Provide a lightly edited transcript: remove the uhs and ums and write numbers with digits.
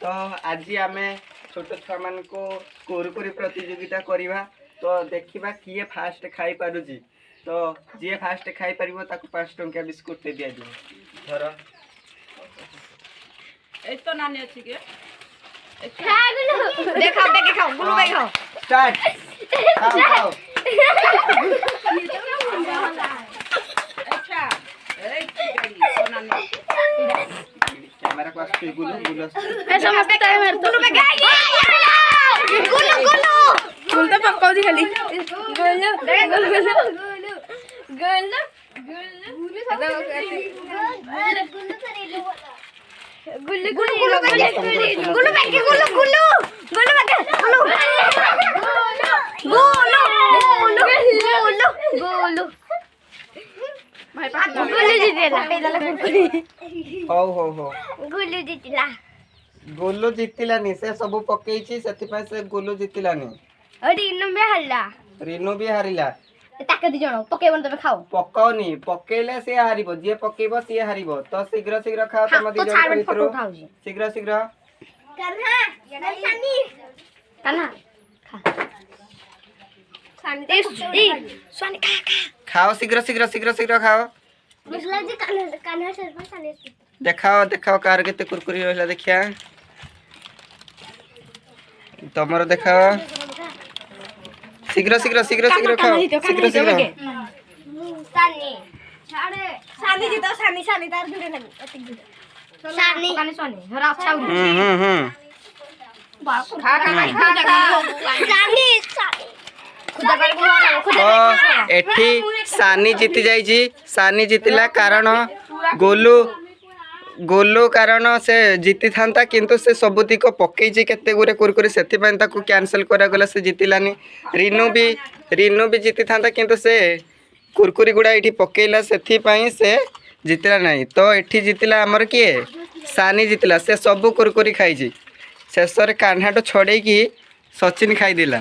तो आज आम छोट छुआ मान को कुरकुरी प्रतियोगिता करवा। तो देखा किए फास्ट खाई पारुची। तो जी फास्ट खाई पार 5 टंकिया बिस्कुट दि धर तो नानी अच्छी के देखा देखे खाओ गुलू भाई खाओ स्टार्ट खाओ अच्छा तो नानी कैमरा को आस्ते गुलू गुलू ऐसा मत है मेरे गुलू में गया गुलू गुलू गुलू तो पक्का दी खाली गुलू गुलू गुलू गुल्लू गुल्लू गुल्लू गुल्लू बैठ गुल्लू गुल्लू गुल्लू बैठ गुल्लू गुल्लू गुल्लू गुल्लू भाई पास गुल्लू जीतेला पेदाला कुरकुरी हो गुल्लू जीतेला गोलू जितिलानी से सब पकेइछि सेति से गोलू जितिलानी अरे इनो में हल्ला रिनु भी हारिला ताके दी जणो पकेबन तबे खाओ पकाओनी पकेले से हारिबो जे पकेबो से हारिबो तो शीघ्र शीघ्र खाओ तम दी जण भितरु शीघ्र शीघ्र कान्हा सानी कान्हा खा सानी सानी खा खाओ शीघ्र शीघ्र शीघ्र शीघ्र खाओ मुसला जी कान्हा सर पर सानी देखाओ देखाओ कार केते कुरकुरी रहला देखिया तमरो देखाओ शीघ्र शीघ्र शीघ्र शीघ्र खाओ शीघ्र शीघ्र सानी छाड़े सानी जी तो सानी सानी तार भिड़े लगी अति भिड़े सानी सानी सानी हरा अच्छा खा सानी खुदा कर तो एठी सानी जीति जाइछि सानी जितिला कारण गोलू गोलू कारण से जीति था किंतु से सबुतिक पकई केते गुरे कुरकुरी से कैंसल करा गला से जीतिलानी रिनु भी जीति था किंतु से कुरकुरी गुड़ा ये पकेला से जीतला नहीं। तो ये जीतला आमर किए सानी जीतला से सब कुरकुरी खाई शेष कान्हा तो छड़े कि सचिन खाईदेला।